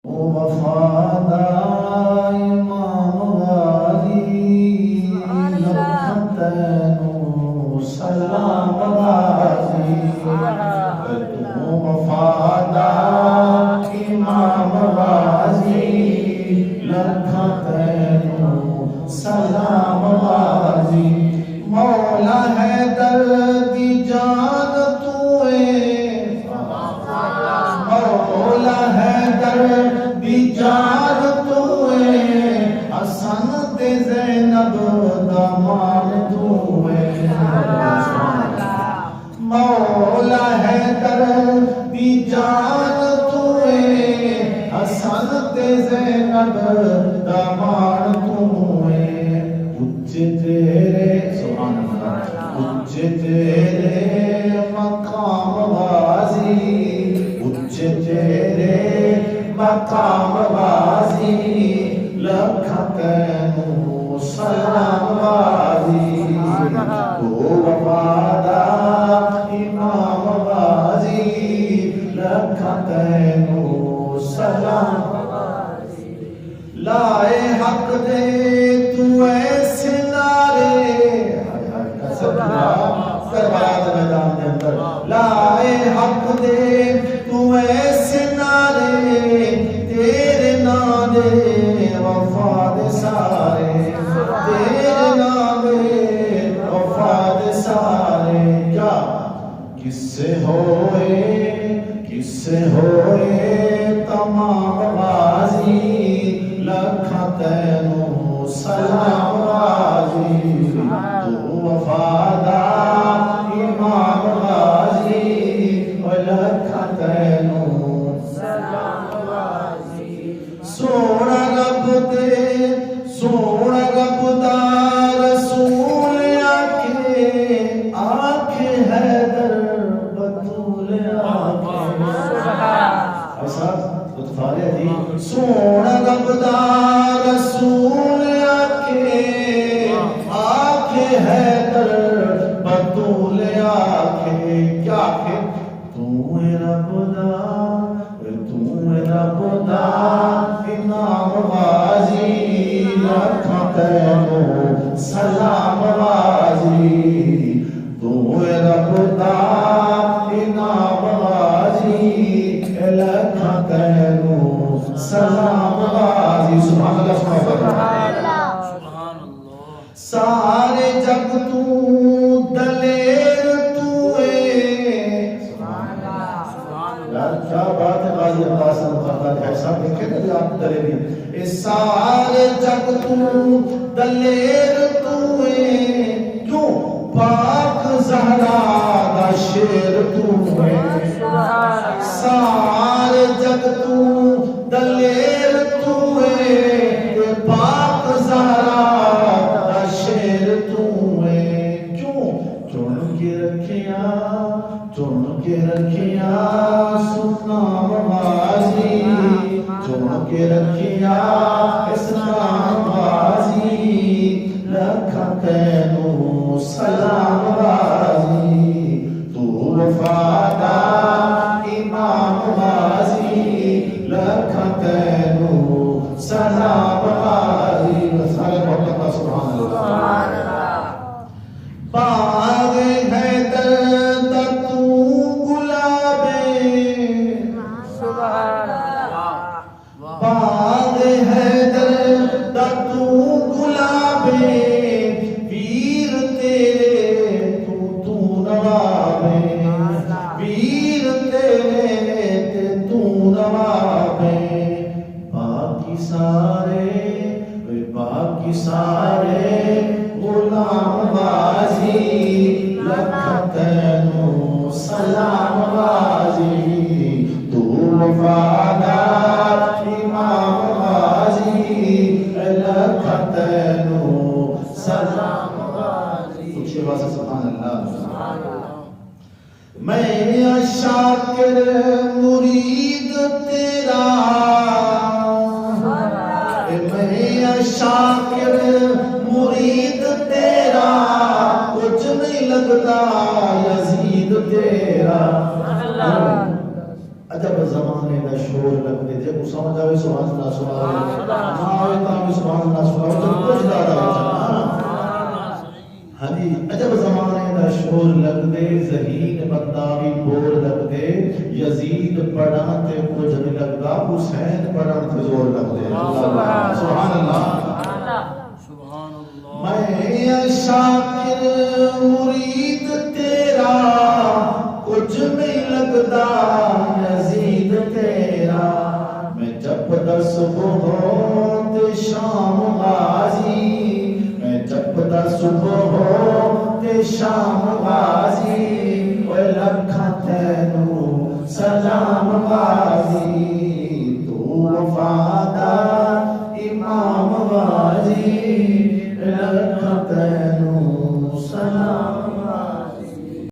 وفادار امام غازی لکھتینو سلام غازی وفادار امام غازی لکھتینو سلام غازی مولا حیدر دی جان توئے مولا حیدر دی جان توئے حسن تے زینب دامان توئے مولا حیدر دی جان توئے حسن تے زینب دامان توئے اچھ تیرے سبحان اللہ اچھ تیرے مقام غازی اچھ تیرے مقام غازی لکھتینو سلام غازی تو وفادار امام غازی لکھتینو سلام غازی لائے حق دے تو ایسے نارے کربلا میدان کے اندر لائے حق دے تو ایسے نارے تیرے نادے وفاد سارے تیرے نادے وفاد سارے کیا کس سے ہوئے تمام غازی لکھتینو سلام غازی تو وفادار امام غازی لکھتینو سلام غازی سونا رب دا رسول آنکھ حیدر بطول ایسا لطفارے تھی سونا رب دا رسول آنکھ حیدر بطول کیا آنکھ تو رب دا امام غازی لکھتینو سلام غازی تو رب دا امام غازی لکھتینو سلام غازی سبحان اللہ سبحان اللہ سارے جگ تو دلیر توئے کیا بات ہے غازی اللہ صلی اللہ علیہ وسلم دیکھیں کہ آپ دلیری اس سارے جگ تو دلیر توئے کیوں پاک زہرا دا شیر توئے سارے جگ تو دلیر توئے پاک زہرا دا شیر توئے کیوں چن کے رکھیا سنام غازی چن کے رکھیا اسلام غازی لکھتینو سلام غازی تو وفادار امام غازی لکھتینو سلام غازی سارے محمد سبحان اللہ باغ حیدر باغ حیدر دا تو گلابے ویر تیرے تو نوابے ویر تیرے تو نوابے باقی سارے غلام غازی لکھتینو سلام غازی تو وفادار امام غازی لکھتینو سلام غازی اچھی بات سبحان اللہ میں شاکر مرید تیرا میں شاکر مرید تیرا کچھ نہیں لگتا یزید تیرا عجب زمانے دا شور لگتے جے کو سمجھ آوے سبحان اللہ سبحان اللہ نہ آوے تاں سبحان اللہ سبحان اللہ کچھ دادا ہوتا ہاں جی عجب زمانے دا شور لگ دے ذہین بندہ بھی بور لگ دے یزید پڑھن تے کچھ نہیں لگدا حسین پڑھن تے زور لگ دے سبحان اللہ میں شاکر مرید تیرا کچھ نہیں لگدا یزید تیرا میں جب در صبح ہو تے شام غازی میں جب در صبح ہو تے شام غازی اوے لکھاں تے